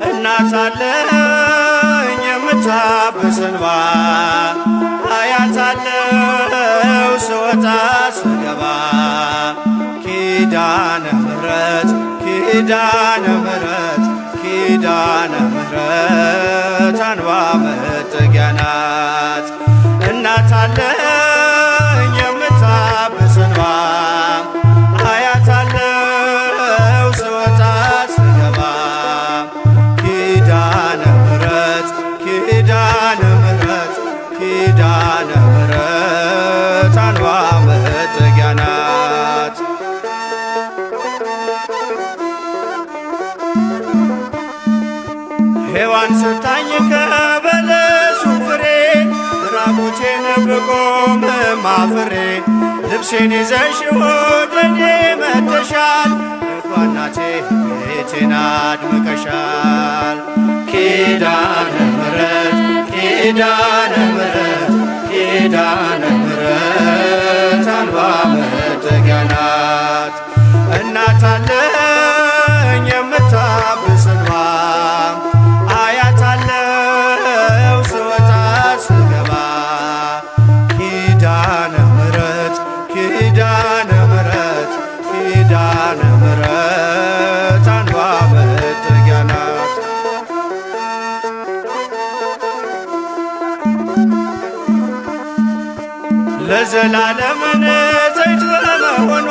እናት አለኝ የምታብስ እንባ አያት አለው ስወጣ ስገባ ኪዳነ ምሕረት ኪዳነ ምሕረት ኪዳነ ምሕረት አንባ መጠጊያ ናት። እናት አለኝ የምታብስ እንባ አያት አለው ስወጣ ስገባ ኪዳነ ምሕረት ኪዳነ ምሕረት ኪዳነ ምሕረት አንባ መጠጊያ ናት። ሔዋን ስታኝ ከበለሱ ፍሬ ራቁቴን ብቆምም አፍሬ ልብሴን ይዘሽ ወደኔ መጥተሻል እኮ እናቴ ቤቴን አድምቀሻል። ኪዳነ ምሕረት ኪዳነ ምሕረት ኪዳነ ምሕረት አንባ መጠጊያ ናት። እናት አለኝ የምታብስ እንባ አያት አለው ስወጣ ስገባ ኪዳነ ምሕረት ኪዳነ ምሕረት ኪዳነ ምሕረት አንባ መጠጊያ ናት። ለዘላለም ንጽሕት በመሆኗ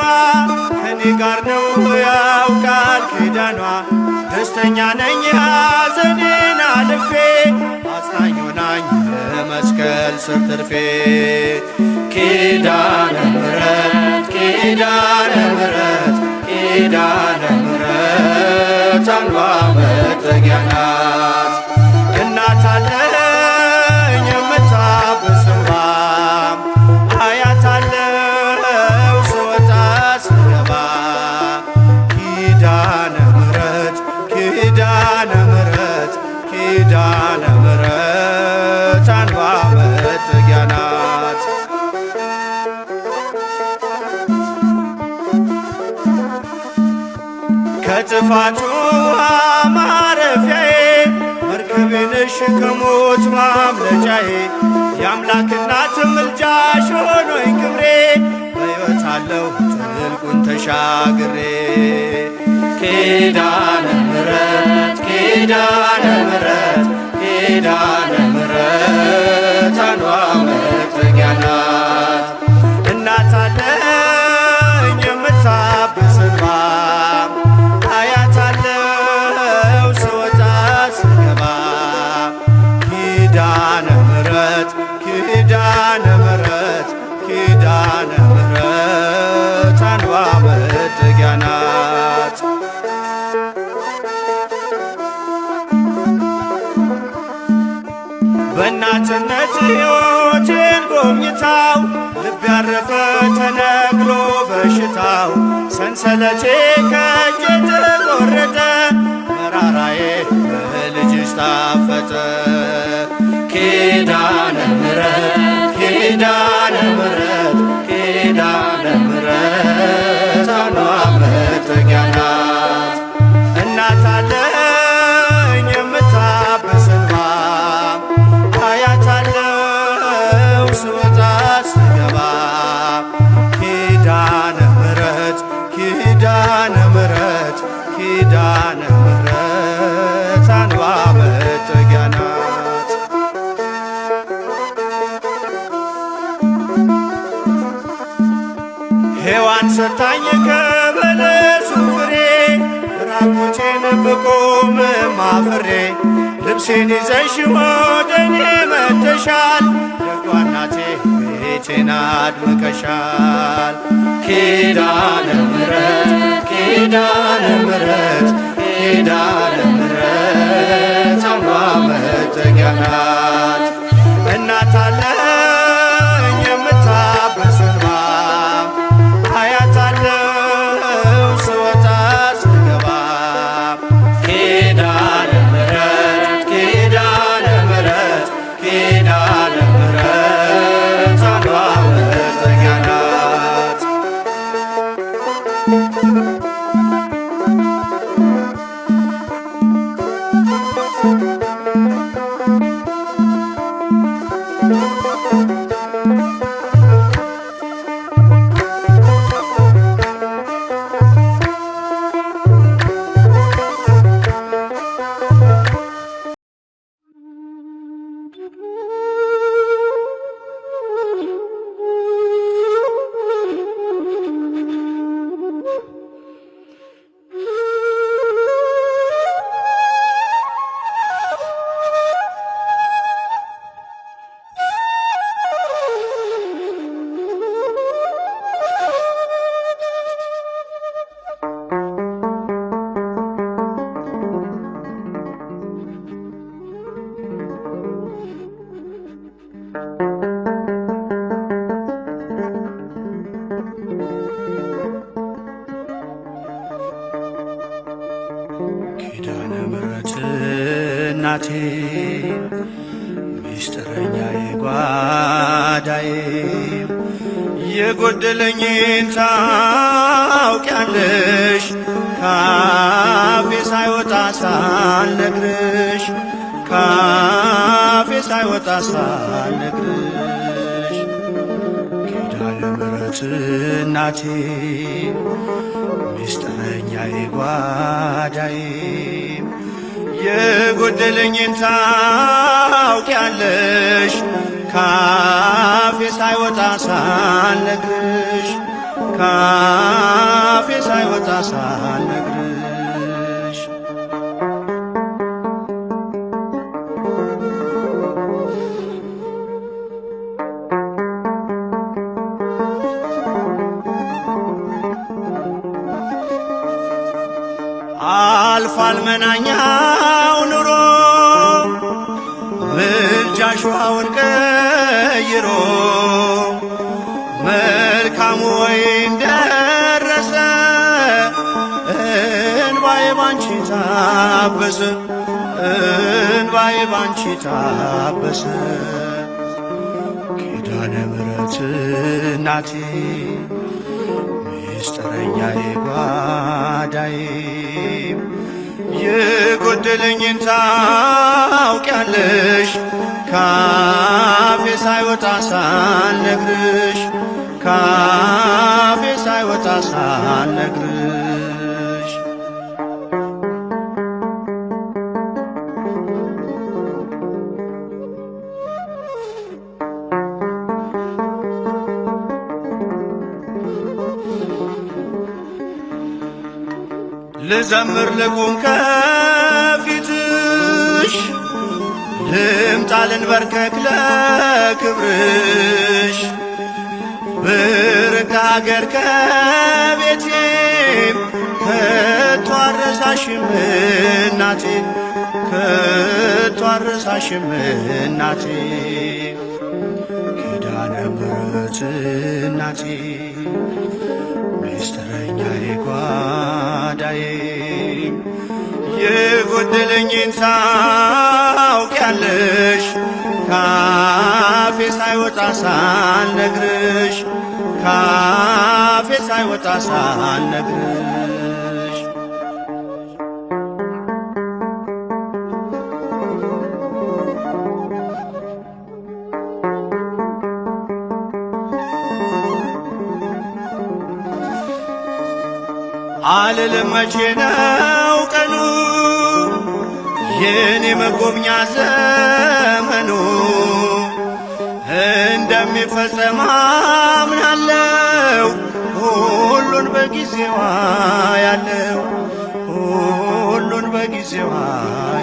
ከኔ ጋር ነው ያውቃል ኪዳኗ። ደስተኛ ነኝ ሐዘኔን አልፌ አጽናኝ ሆናኝ በመስቀል ስር ትርፌ ኪዳነ ምሕረት ኪዳነ ምሕረት ኪዳነ ምሕረት አንባ መጠጊያ ናት። እናት አለኝ የምታብስ እንባ አያት አለው ስወጣ ስገባ ኪዳነ ምሕረት ኪዳነ ምሕረት ኪዳነ ምሕረት አንባ መጠጊያ ናት። ከጥፋቱ ማረፊያዬ መርከቤ ነሽ ከሞት ማምለጫዬ የአምላክ እናት ምልጃሽ ሆኖኝ ክብሬ በሕይወት አለሁ ጥልቁን ተሻግሬ ኪዳነ ምሕረት ኪዳነ ምሕረት ኪዳነ ምሕረት አንባ መጠጊያ ናት። እናት አለኝ የምታብስ እንባ አያት አለው ስወጣ ስገባ ኪዳነ ምሕረት ኪዳነ ምሕረት ኪዳነ ምሕረት አንባ መጠጊያ ናት። በእናትነት ሕይወቴን ጎብኝታው ልብ ያረፈ ተነቅሎ በሽታው ሰንሰለቴ ከእጄ ተቆረጠ መራራዬ በልጅሽ ታፈጠ ኪዳነ ምሕረት ኪዳነ ምሕረት ኪዳነ ምሕረት አንባ መጠጊያ ናት። እናት አለኝ የምታብስ እንባ አያት አለው ስወጣ ስገባ ኪዳነ ምሕረት ኪዳነ ምሕረት ኪዳነ ምሕረት አንባ መጠጊያ ናት። ሔዋን ሰታኝ ከበለሱ ፍሬ ራቁቴን ብቆምም አፍሬ ልብሴን ይዘሽ ወደኔ መጥተሻል ደጓ እናቴ ቤቴን አድምቀሻል ኪዳነ ምሕረት ኪዳነ ምሕረት ኪዳነ ምሕረት አንባ መጠጊያ ናት። እናት አለኝ የምታብስ እንባ አያታለው ስወጣ ስገባ ኪዳነ ምሕረት ኪዳነ ምሕረት ኪዳነ ምሕረት አንዷ መጠጊያ ናት። ኪዳነ ምሕረት እናቴ ሚስጥረኛዬ ጓዳዬ የጎደለኝን ታውቂያለሽ ካፌ ሳይወጣ ሳልነግርሽ ካፌ ሳይወጣ ሳልነግርሽ ኪዳነ ምሕረት እናቴ ሚስጥረኛዬ ጓዳዬ የጎደለኝን ታውቂያለሽ ካፌ ሳይወጣ ሳልነግርሽ ካፌ ሳይወጣ ሳልነግርሽ አልፏል መናኛው ኑሮ ምልጃሽ ውሃውን ቀይሮ መልካሙ ወይን ደረሰ እንባዬ ባንቺ ታበሰ እንባዬ ባንቺ ታበሰ ኪዳነ ምሕረት እናቴ ሚስጥረኛዬ ጓዳዬ የጎደለኝን ታውቂያለሽ ካፌ ሳይወጣ ሳልነግርሽ ካፌ ሳይወጣ ሳልነግርሽ ልዘምር ልቁም ከፊትሽ ልምጣ ልንበርከክ ለክብርሽ ብርቅ አገር ከቤቴ ከቶ አልረሳሽም እናቴ ከቶ አልረሳሽም እናቴ ኪዳነ ምሕረት እናቴ ሚስጥረኛዬ ጓዳዬ የጎደለኝን ታውቂያለሽ ካፌ ሳይወጣ ሳልነግርሽ ካፌ ሳይወጣ ሳልነግርሽ አልልም መቼ ነው ቀኑ የኔ መጎብኛ ዘመኑ እንደሚፈጸም አምናለሁ ሁሉን በጊዜዋ ያለው ሁሉን በጊዜዋ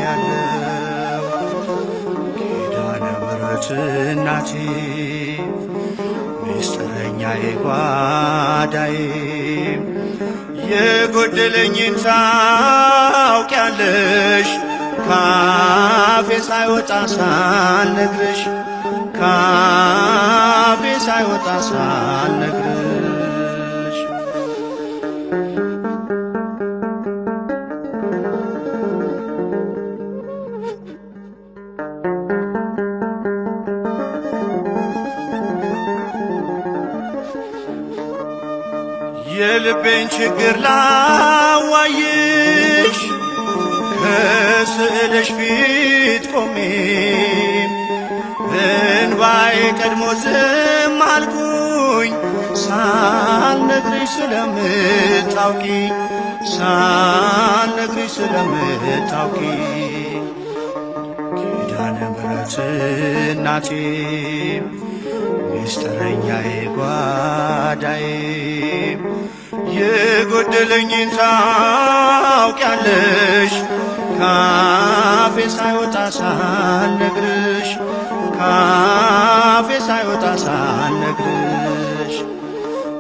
ያለው ኪዳነ ምሕረት እናቴ ሚስጥረኛዬ ጓዳዬ የጎደለኝን ታውቂያለሽ ካፌ ሳይወጣ ሳልነግርሽ ካፌ ሳይወጣ ሳልነግርሽ የልቤን ችግር ላዋይሽ ከስዕልሽ ፊት ቆሜ እንባዬ ቀድሞ ዝም አልኩኝ ሳልነግርሽ ስለምታውቂ ሳልነግርሽ ስለምታውቂ ኪዳነ ምሕረት እናቴ ሚስጥረኛዬ ጓዳዬ የጎደለኝን ታውቂያለሽ ካፌ ሳይወጣ ሳልነግርሽ ካፌ ሳይወጣ ሳልነግርሽ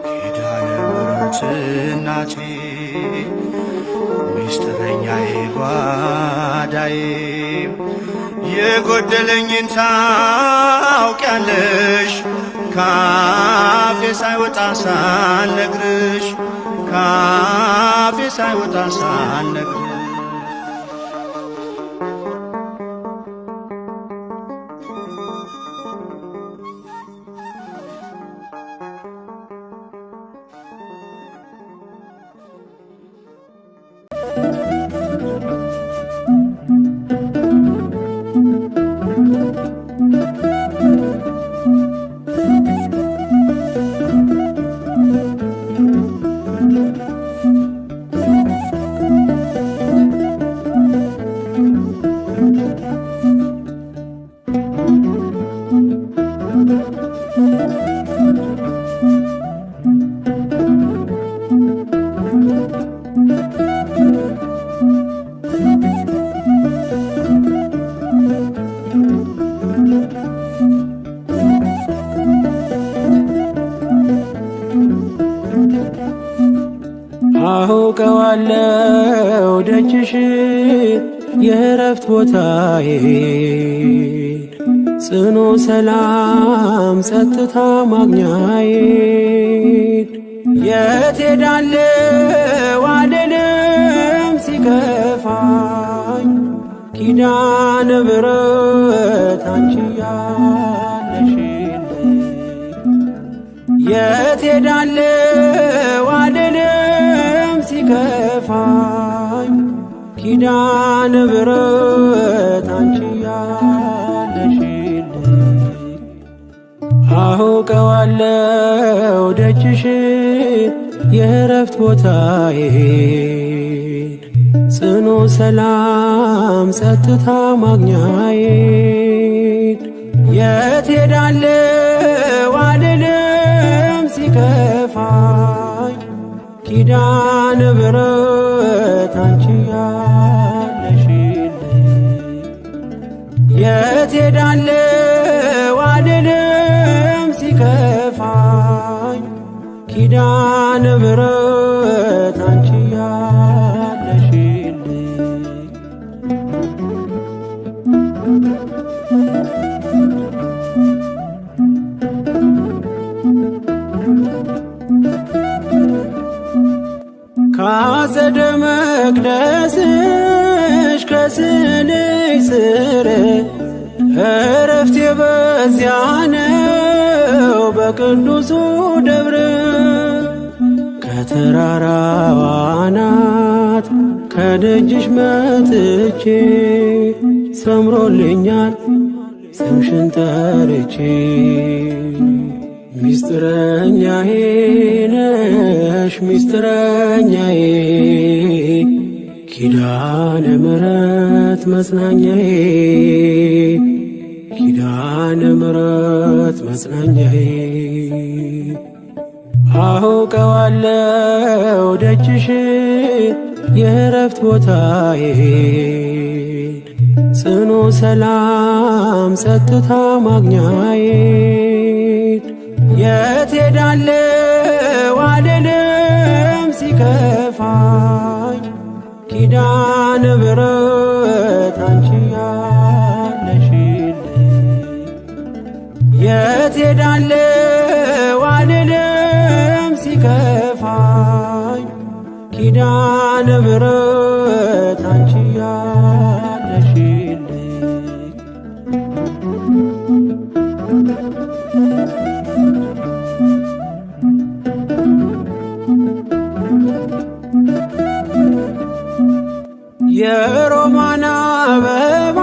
ኪዳነ ምሕረት እናቴ ሚስጥረኛዬ ጓዳዬ የጎደለኝን ታውቂያለሽ ካፌ ሳይወጣ ሳልነግርሽ ካፌ ሳይወጣ ሳልነግርሽ አውቀዋለሁ ደጅሽ የእረፍት ቦታዬን ጽኑ ሰላም ጸጥታ ማግኛዬን የት ሄዳለሁ አልልም ሲከፋኝ ኪዳነ ምሕረት አንቺ ያለሽልኝ የት ሄዳለሁ አልልም ሲከፋኝ ኪዳነ ምሕረት አንቺ ያለሽልኝ አውቀዋለሁ ደጅሽን የእረፍት ቦታዬን ጽኑ ሰላም ጸጥታ ማግኛዬን የት ሄዳለሁ አልልም ሲከፋኝ ኪዳነ ምሕረት አንቺ ያለሽልኝ የት ሄዳለሁ አልልም ሲከፋኝ ኪዳነ ምሕረት አንቺ ያለሽልኝ ከአጸደ መቅደስሽ ከስዕልሽ ስር እረፍቴ በዚያ ነው በቅዱሱ ደብር ከተራራው አናት ከደጅሽ መጥቼ ሰምሮልኛል ስምሽን ጠርቼ ሚስጥረኛዬ ነሽ ሚስጥረኛዬ ኪዳነ ምሕረት መጽናኛዬ ኪዳነ ምሕረት መጽናኛዬ አውቀዋለሁ ደጅሽን የእረፍት ቦታዬን ጽኑ ሰላም ጸጥታ ማግኛዬን የት ሄዳለሁ አልልም ሲከፋኝ ኪዳነ ምሕረት አንቺ የት ሄዳለሁ አልልም ሲከፋኝ ኪዳነ ምሕረት አንቺ ያለሽልኝ የሮማን አበባ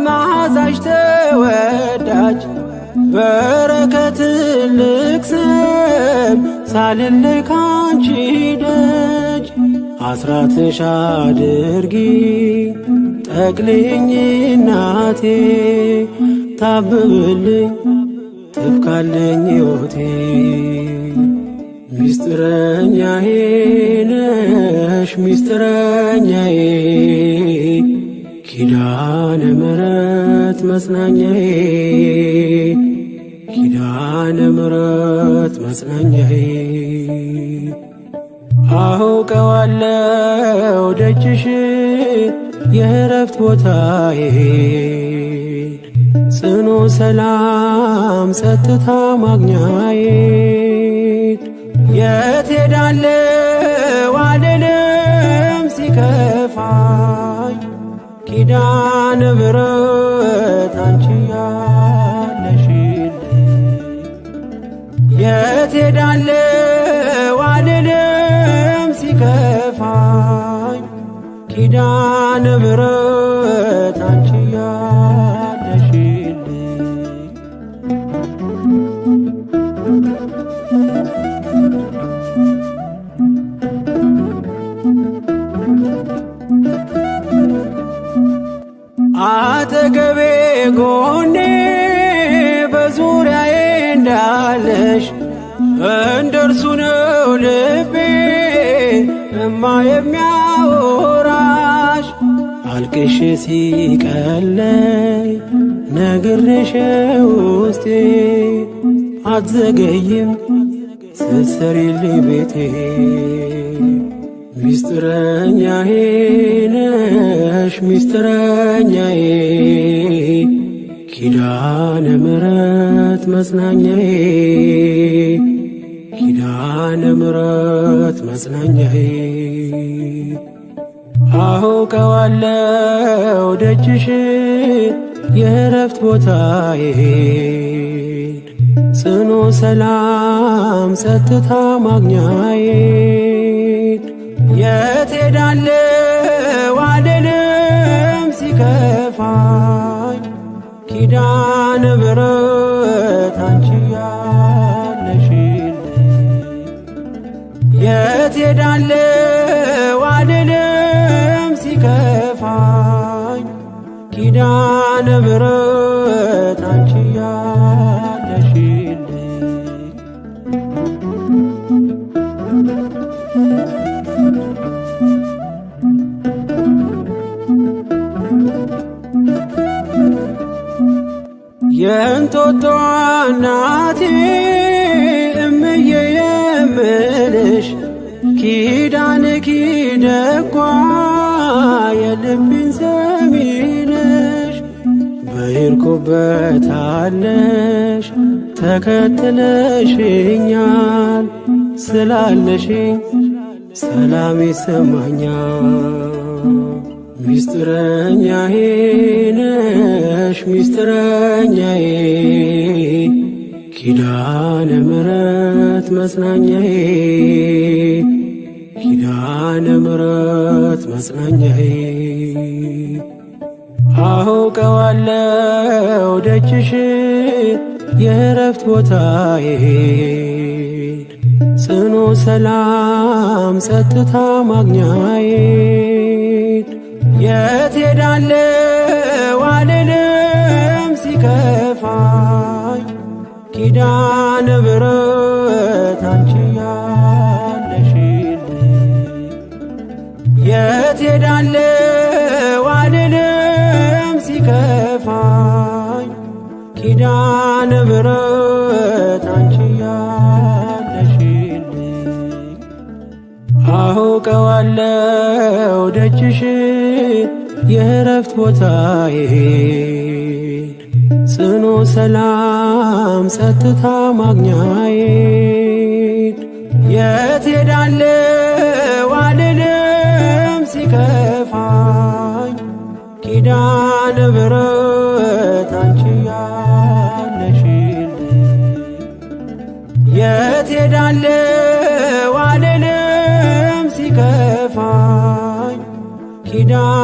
መዓዛሽ ተወዳጅ በረከት ልቅሰም ሳልለይ ካንቺ ደጅ አስራትሽ አድርጊ ጠቅልኝ እናቴ ታብብልኝ ትብካለኝ ሕይወቴ ሚስጥረኛዬ ነሽ ሚስጥረኛዬ ኪዳነ ምሕረት መጽናኛዬ ኪዳነ ምሕረት መጽናኛዬ አውቀዋለሁ ደጅሽን የእረፍት ቦታዬን ጽኑ ሰላም ጸጥታ ማግኛዬን የት ሄዳለሁ አልልም ሲከፋኝ ኪዳነ ምሕረት አንቺ ያለሽልኝ የት ሄዳለሁ አልልም ሲከፋኝ ኪዳነ ምሕረት አንቺ ያለሽልኝ አጠገቤ ጎኔ በዙሪያዬ እንዳለሽ እንደርሱ ነው ልቤ እማ የሚያወራሽ አልቅሽ ሲቀለይ ነግሬሽ ውስጤ አትዘገይም ስትሰሪልኝ ቤቴ ሚስጥረኛዬ ነሽ ሚስጥረኛዬ ኪዳነ ምሕረት መጽናኛዬ ኪዳነ ምሕረት መጽናኛዬ አውቀዋለሁ ደጅሽን የእረፍት ቦታዬን ጽኑ ሰላም ጸጥታ ማግኛዬን የት ሄዳለሁ አልልም ሲከፋኝ ኪዳነ ምሕረት አንቺ ያለሽልኝ የት ሄዳለሁ አልልም ሲከፋኝ ኪዳነ ምሕረት አንቺ ያለሽልኝ የእንጦጦ እናቴ እምዬ የምልሽ ኪዳንኪ ደጓ የልቤን ሰሚ ነሽ በሄድኩበት አለሽ ተከትለሽኛል ስላለሽኝ ሰላም ይሰማኛል ሚስጥረኛዬ ነሽ ሚስጥረኛዬ ኪዳነ ምሕረት መጽናኛዬ ኪዳነ ምሕረት መጽናኛዬ አውቀዋለሁ ደጅሽን የእረፍት ቦታዬን ጽኑ ሰላም ጸጥታ ማግኛዬን የት ሄዳለሁ አልልም ሲከፋኝ ኪዳነ ምሕረት አንቺ ያለሽልኝ የት ሄዳለሁ አልልም ሲከፋኝ ኪዳነ ምሕረት አንቺ ያለሽልኝ አውቀዋለሁ ደጅሽን የእረፍት ቦታዬን ጽኑ ሰላም ጸጥታ ማግኛዬ የት ሄዳለሁ አልልም ሲከፋኝ ኪዳነ ምሕረት አንቺ ያለሽልኝ የት ሄዳለሁ አልልም ሲከፋኝ ኪዳነ